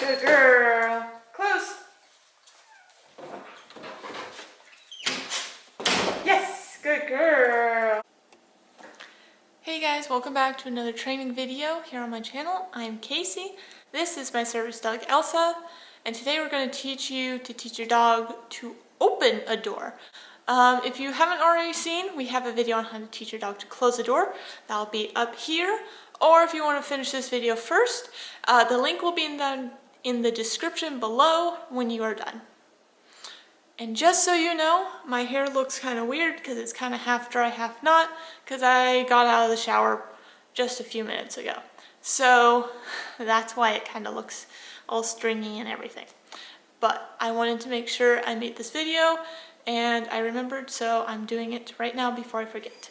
Good girl. Close. Yes, good girl. Hey guys, welcome back to another training video here on my channel. I'm Casey. This is my service dog Elsa, and today we're going to teach you to teach your dog to open a door. If you haven't already seen, we have a video on how to teach your dog to close a door. That'll be up here. Or if you want to finish this video first, the link will be in the description below when you are done. And just so you know, my hair looks kind of weird because it's kind of half dry, half not, because I got out of the shower just a few minutes ago. So that's why it kind of looks all stringy and everything. But I wanted to make sure I made this video, and I remembered, so I'm doing it right now before I forget.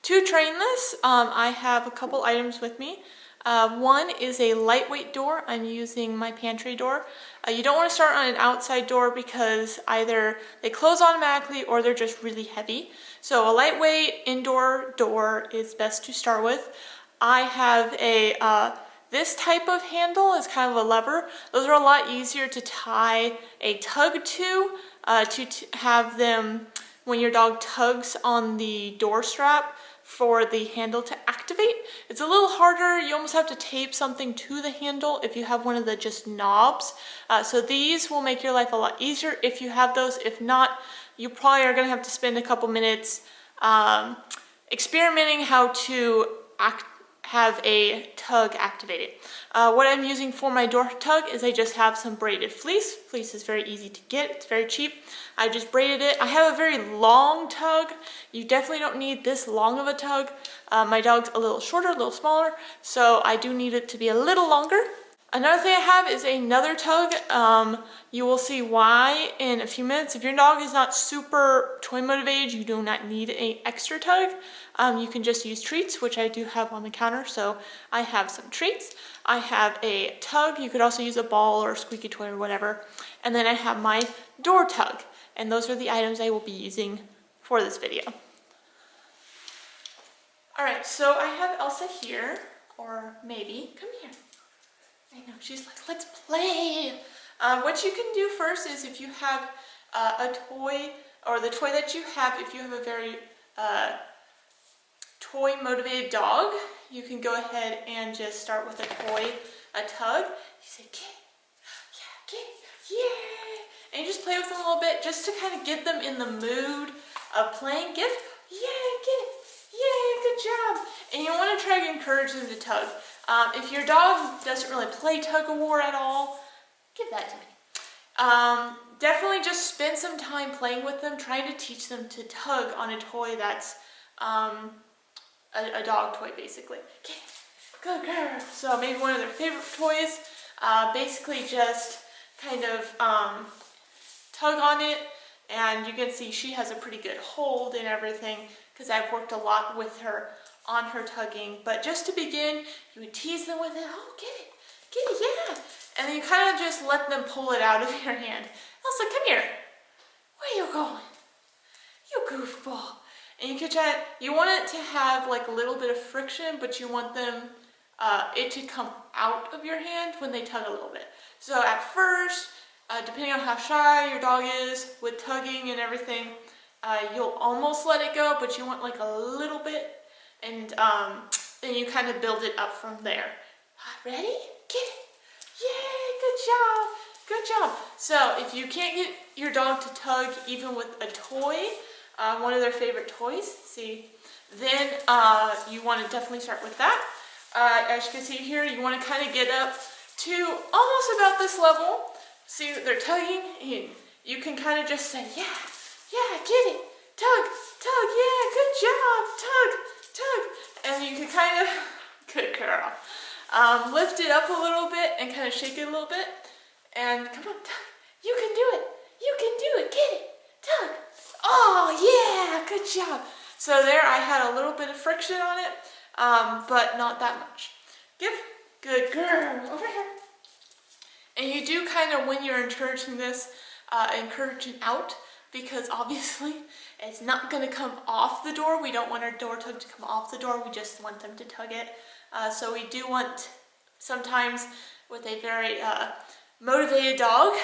To train this, I have a couple items with me. One is a lightweight door. I'm using my pantry door. You don't want to start on an outside door because either they close automatically or they're just really heavy. So a lightweight indoor door is best to start with. I have a this type of handle is kind of a lever. Those are a lot easier to tie a tug to have them when your dog tugs on the door strap for the handle to activate. It's a little harder. You almost have to tape something to the handle if you have one of the just knobs. So these will make your life a lot easier if you have those. If not, you probably are going to have to spend a couple minutes experimenting how to have a tug activated. What I'm using for my door tug is I just have some braided fleece. Fleece is very easy to get, it's very cheap. I just braided it. I have a very long tug. You definitely don't need this long of a tug. My dog's a little shorter, a little smaller, so I do need it to be a little longer. Another thing I have is another tug. You will see why in a few minutes. If your dog is not super toy motivated, you do not need an extra tug. You can just use treats, which I do have on the counter, so I have some treats. I have a tug. You could also use a ball or a squeaky toy or whatever. And then I have my door tug, and those are the items I will be using for this video. All right, so I have Elsa here, or maybe, come here. I know, she's like, let's play. What you can do first is if you have a toy, or the toy that you have, if you have a very toy motivated dog, you can go ahead and just start with a toy, a tug. You say, get it, yeah. And you just play with them a little bit just to kind of get them in the mood of playing. Get it, yeah, good job. And you want to try to encourage them to tug. If your dog doesn't really play tug-of-war at all, give that to me. Definitely just spend some time playing with them, trying to teach them to tug on a toy that's a dog toy, basically. Okay, good girl. So maybe one of their favorite toys. Basically just kind of tug on it, and you can see she has a pretty good hold and everything because I've worked a lot with her on her tugging. But just to begin, you would tease them with it. Oh, get it, yeah. And then you kind of just let them pull it out of your hand. Elsa, come here. Where are you going? You goofball. And you can try it. You want it to have like a little bit of friction, but you want them it to come out of your hand when they tug a little bit. So at first, depending on how shy your dog is with tugging and everything, you'll almost let it go, but you want like a little bit, and then you kind of build it up from there. Ready? Get it. Yeah, good job. So if you can't get your dog to tug even with a toy, one of their favorite toys, see, then you want to definitely start with that. As you can see here, you want to kind of get up to almost about this level. See, they're tugging, and you can kind of just say, yeah, get it, tug, yeah, good job, tug. And you can kind of, good girl, lift it up a little bit and kind of shake it a little bit. And come on, tug, you can do it, get it, tug. Oh, yeah, good job. So there I had a little bit of friction on it, but not that much. Good girl, over here. And you do kind of, when you're encouraging this, encouraging out, because obviously it's not going to come off the door. We don't want our door tug to come off the door. We just want them to tug it. So we do want sometimes with a very motivated dog,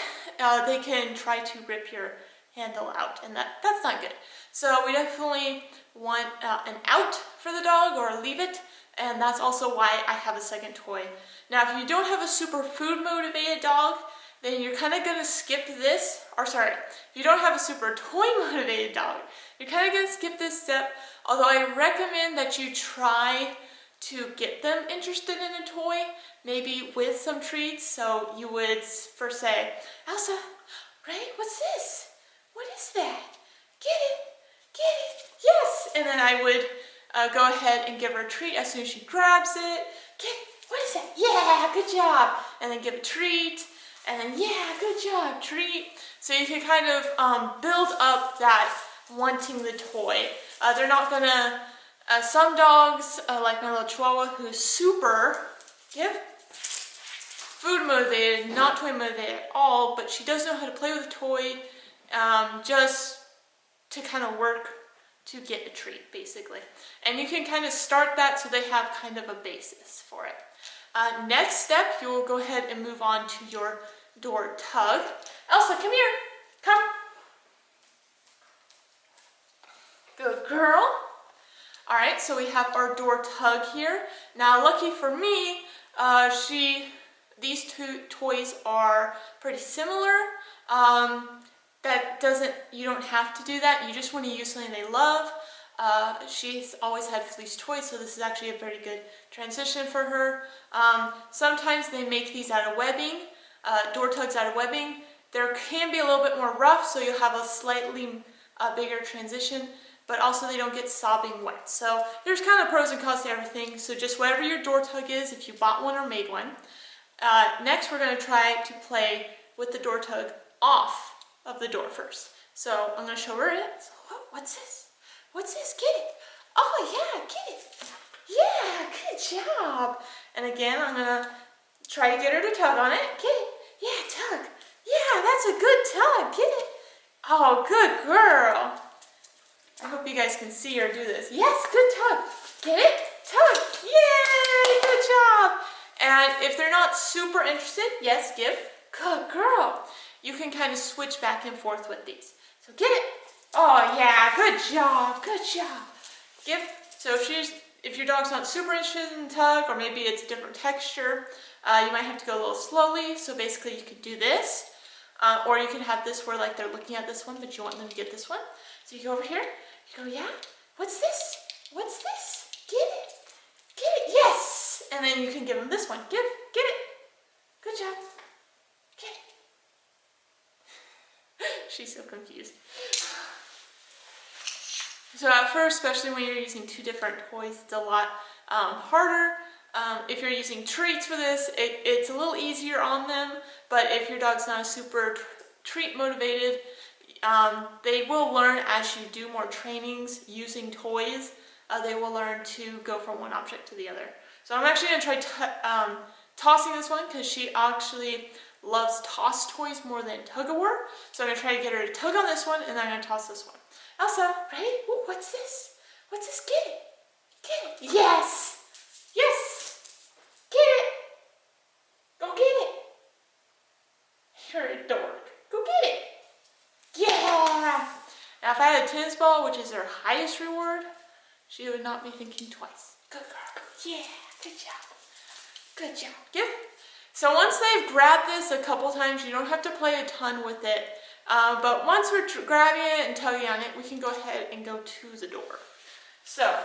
they can try to rip your handle out, and that's not good. So we definitely want an out for the dog, or leave it, and that's also why I have a second toy. Now, if you don't have a super food motivated dog, then you're kind of going to skip this, or sorry, if you don't have a super toy motivated dog, you're kind of going to skip this step, although I recommend that you try to get them interested in a toy, maybe with some treats. So you would first say, Elsa, right, what's this? What is that? Get it, yes! And then I would go ahead and give her a treat as soon as she grabs it. What is that? Yeah, good job. And then give a treat. And then, yeah, good job, treat. So you can kind of build up that wanting the toy. They're not gonna, some dogs, like my little Chihuahua, who's super, food motivated, not toy motivated at all, but she does know how to play with a toy, just to kind of work to get a treat, basically. And you can kind of start that so they have kind of a basis for it. Next step, you will go ahead and move on to your door tug. Elsa, come here. Come. Good girl. All right, so we have our door tug here. Now, lucky for me, these two toys are pretty similar. You don't have to do that. You just want to use something they love. She's always had fleece toys, so this is actually a very good transition for her. Sometimes they make these out of webbing, door tugs out of webbing. There can be a little bit more rough, so you'll have a slightly bigger transition, but also they don't get sopping wet. So there's kind of pros and cons to everything. So just whatever your door tug is, if you bought one or made one. Next, we're going to try to play with the door tug off of the door first. So I'm going to show her it. So, what's this? What's this? Get it. Oh, yeah, get it. Yeah, good job. And again, I'm going to try to get her to tug on it. Get it. Yeah, tug. Yeah, that's a good tug. Get it. Oh, good girl. I hope you guys can see her do this. Yes, good tug. Get it? Tug. Yay, good job. And if they're not super interested, yes, give. Good girl. You can kind of switch back and forth with these. So get it. Oh yeah, good job, good job. Give. So if your dog's not super interested in tug, or maybe it's a different texture, you might have to go a little slowly. So basically you could do this, or you can have this where like they're looking at this one, but you want them to get this one. So you go over here, you go, yeah, what's this? What's this? Get it, get it, yes. And then you can give them this one, get it, good job, get it. She's so confused. So at first, especially when you're using two different toys, it's a lot harder. If you're using treats for this, it's a little easier on them, but if your dog's not super treat motivated, they will learn as you do more trainings using toys. They will learn to go from one object to the other. So I'm actually going to try tossing this one, because she actually loves toss toys more than tug-of-war. So I'm going to try to get her to tug on this one, and then I'm going to toss this one. Elsa, ready? Ooh, what's this? What's this? Get it. Get it. Yes. Yes. Get it. Go get it. You're a dork. Go get it. Yeah. Now, if I had a tennis ball, which is her highest reward, she would not be thinking twice. Good girl. Yeah. Good job. Good job. Give. So once they've grabbed this a couple times, you don't have to play a ton with it. But once we're grabbing it and tugging on it, we can go ahead and go to the door. So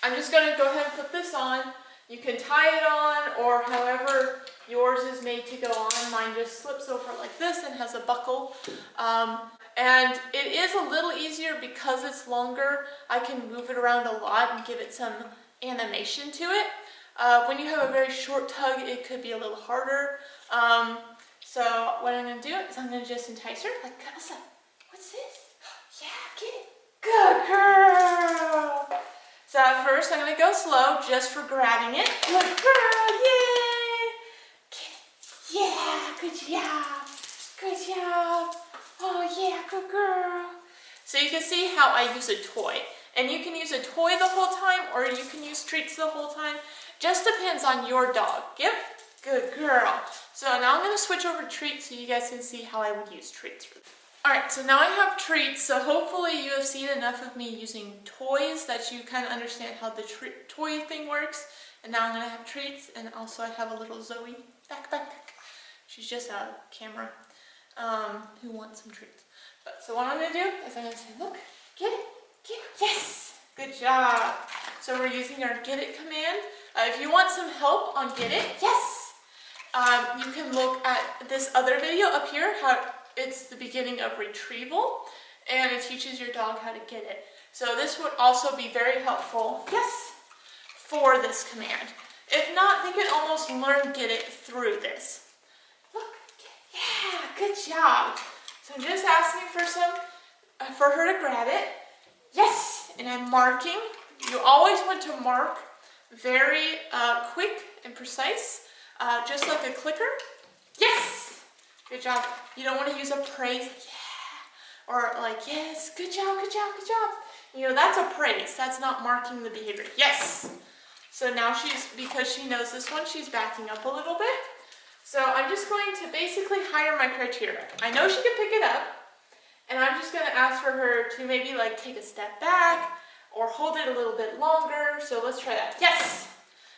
I'm just going to go ahead and put this on. You can tie it on, or however yours is made to go on. Mine just slips over like this and has a buckle. And it is a little easier because it's longer. I can move it around a lot and give it some animation to it. When you have a very short tug, it could be a little harder. So what I'm going to do is I'm going to just entice her. Like, Elsa, what's this? Yeah, get it. Good girl. So at first I'm going to go slow just for grabbing it. Good girl, yay. Get it. Yeah, good job. Good job. Oh yeah, good girl. So you can see how I use a toy. And you can use a toy the whole time, or you can use treats the whole time. Just depends on your dog. Give. Good girl. So now I'm going to switch over to treats so you guys can see how I would use treats for this. Alright, so now I have treats, so hopefully you have seen enough of me using toys that you kind of understand how the toy thing works. And now I'm going to have treats, and also I have a little Zoe back. She's just a camera who wants some treats. So what I'm going to do is I'm going to say, look, get it, yes, good job. So we're using our get it command. If you want some help on get it, yes, you can look at this other video up here, how it's the beginning of retrieval, and it teaches your dog how to get it. So this would also be very helpful, yes, for this command. If not, they can almost learn get it through this. Look, yeah, good job. So I'm just asking for her to grab it. Yes, and I'm marking. You always want to mark very quick and precise, just like a clicker. Yes, good job. You don't want to use a praise, yeah, or like, yes, good job. You know, that's a praise. That's not marking the behavior. Yes. So now because she knows this one, she's backing up a little bit. So I'm just going to basically hire my criteria. I know she can pick it up, and I'm just going to ask for her to maybe like take a step back or hold it a little bit longer. So let's try that. Yes.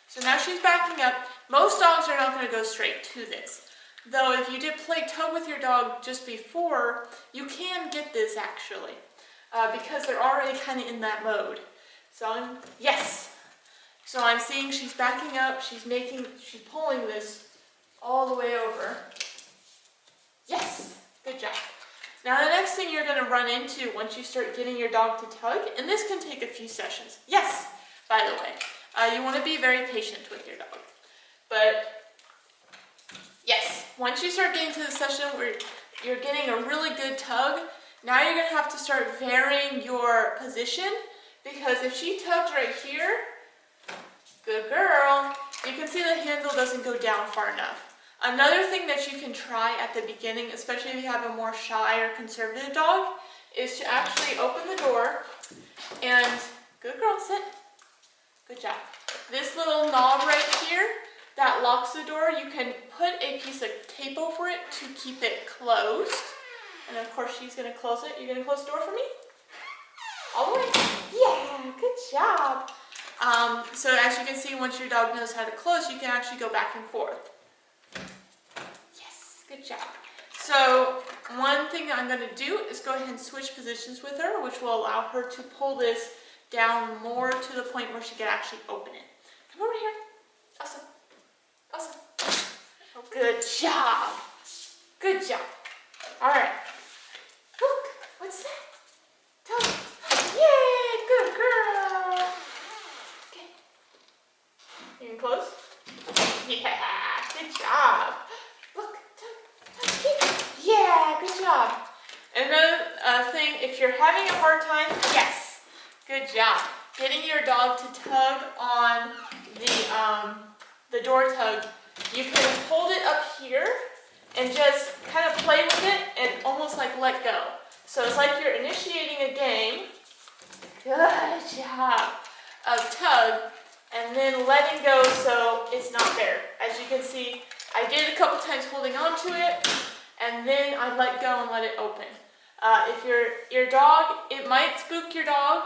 So now she's backing up. Most dogs are not going to go straight to this. Though if you did play tug with your dog just before, you can get this actually, because they're already kind of in that mode. So yes. So I'm seeing she's backing up. She's pulling this all the way over. Yes, good job. Now the next thing you're going to run into once you start getting your dog to tug, and this can take a few sessions. Yes, by the way, you want to be very patient with your dog. But yes, once you start getting to the session where you're getting a really good tug, now you're going to have to start varying your position, because if she tugs right here, good girl, you can see the handle doesn't go down far enough. Another thing that you can try at the beginning, especially if you have a more shy or conservative dog, is to actually open the door and, good girl, sit. Good job. This little knob right here that locks the door, you can put a piece of tape over it to keep it closed. And of course she's going to close it. You're going to close the door for me? All the way. Yeah, good job. So as you can see, once your dog knows how to close, you can actually go back and forth. Yes, good job. So one thing that I'm going to do is go ahead and switch positions with her, which will allow her to pull this down more to the point where she can actually open it. Come over here. Awesome. Good job. Good job. All right. Look, what's that? Tug. Yay, good girl. Okay. You can close? Yeah, good job. Look, tug. Yeah, good job. Another thing, if you're having a hard time, yes, good job. Getting your dog to tug on the door tug, you can hold it up here and just kind of play with it and almost like let go. So it's like you're initiating a game, good job, of tug, and then letting go so it's not there. As you can see, I did a couple times holding on to it, and then I let go and let it open. If your dog, it might spook your dog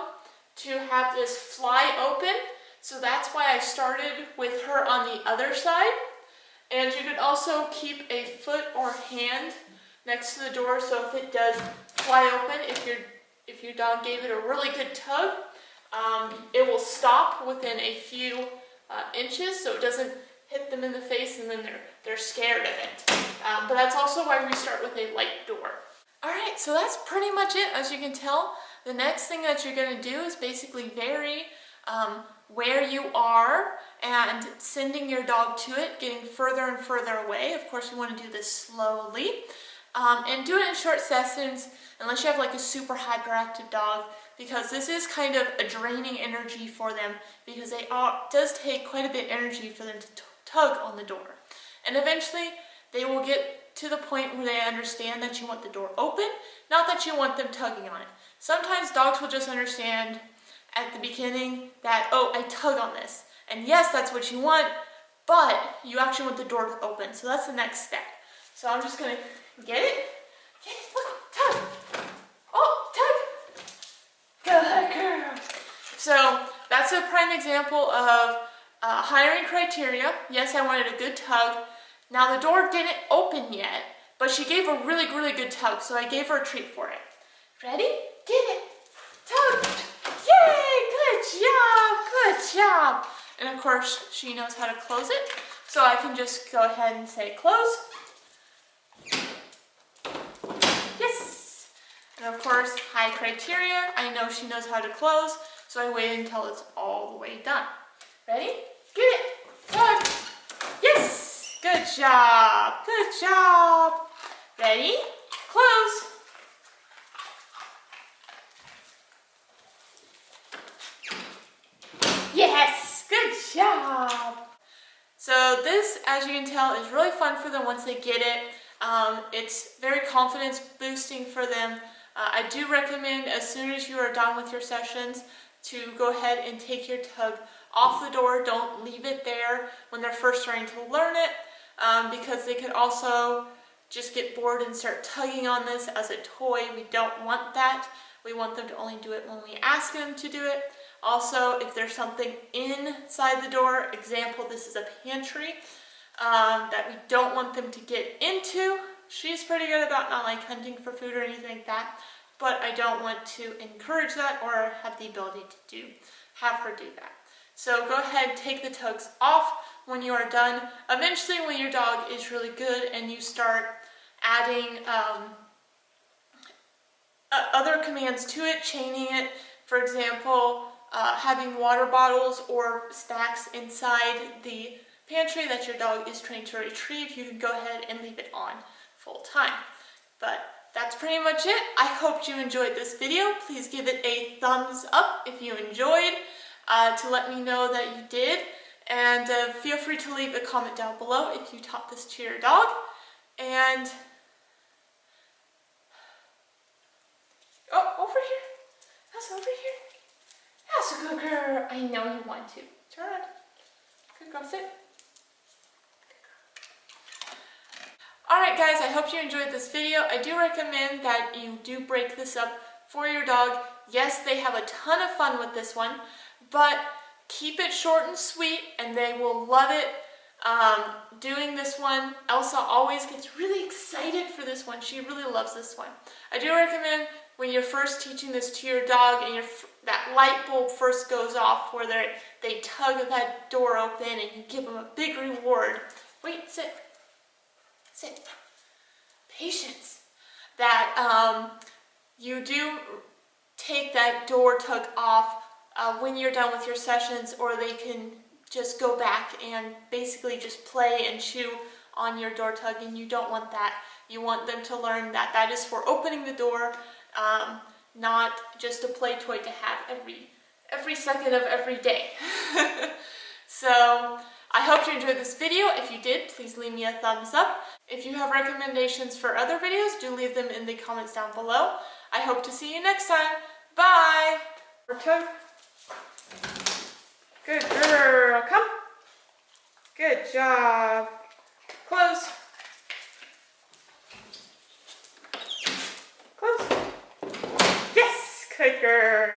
to have this fly open, so that's why I started with her on the other side. And you could also keep a foot or hand next to the door, so if it does fly open, if your dog gave it a really good tug, it will stop within a few inches, so it doesn't hit them in the face and then they're scared of it. But that's also why we start with a light door. Alright, so that's pretty much it. As you can tell, the next thing that you're going to do is basically vary where you are and sending your dog to it, getting further and further away. Of course, we want to do this slowly. And do it in short sessions, unless you have like a super hyperactive dog, because this is kind of a draining energy for them, because it does take quite a bit of energy for them to tug on the door. And eventually, they will get to the point where they understand that you want the door open, not that you want them tugging on it. Sometimes dogs will just understand at the beginning that, oh, I tug on this. And yes, that's what you want, but you actually want the door to open. So that's the next step. So I'm just gonna get it. Look, tug. Oh, tug. Good girl. So that's a prime example of hiring criteria. Yes, I wanted a good tug. Now the door didn't open yet, but she gave a really, really good tug, so I gave her a treat for it. Ready? Get it. Tug. Yay! Good job. Good job. And of course, she knows how to close it, so I can just go ahead and say close. Yes. And of course, high criteria. I know she knows how to close, so I wait until it's all the way done. Ready? Get it. Tug. Yes. Good job. Good job. Ready? Close. Yes. Good job. So this, as you can tell, is really fun for them once they get it. It's very confidence boosting for them. I do recommend, as soon as you are done with your sessions, to go ahead and take your tug off the door. Don't leave it there when they're first starting to learn it, because they could also just get bored and start tugging on this as a toy. We don't want that. We want them to only do it when we ask them to do it. Also, if there's something inside the door, example, this is a pantry, that we don't want them to get into. She's pretty good about not like hunting for food or anything like that, but I don't want to encourage that or have the ability to have her do that. So go ahead, take the tugs off when you are done. Eventually, when your dog is really good and you start adding other commands to it, chaining it, for example, having water bottles or snacks inside the pantry that your dog is trained to retrieve, you can go ahead and leave it on full time. But that's pretty much it. I hope you enjoyed this video. Please give it a thumbs up if you enjoyed, to let me know that you did. And feel free to leave a comment down below if you taught this to your dog. And oh, over here. That's over here. That's a good girl. I know you want to. Turn around. Good girl, sit. Alright guys, I hope you enjoyed this video. I do recommend that you do break this up for your dog. Yes, they have a ton of fun with this one, but keep it short and sweet and they will love it. Doing this one, Elsa always gets really excited for this one. She really loves this one. I do recommend when you're first teaching this to your dog and that light bulb first goes off where they tug that door open and you give them a big reward. Wait, sit. Sit. Patience. That you do take that door tug off when you're done with your sessions, or they can just go back and basically just play and chew on your door tug, and you don't want that. You want them to learn that that is for opening the door, not just a play toy to have every second of every day. So I hope you enjoyed this video. If you did, please leave me a thumbs up. If you have recommendations for other videos, do leave them in the comments down below. I hope to see you next time. Bye! Good girl. Come. Good job. Close. Close. Yes! Good girl.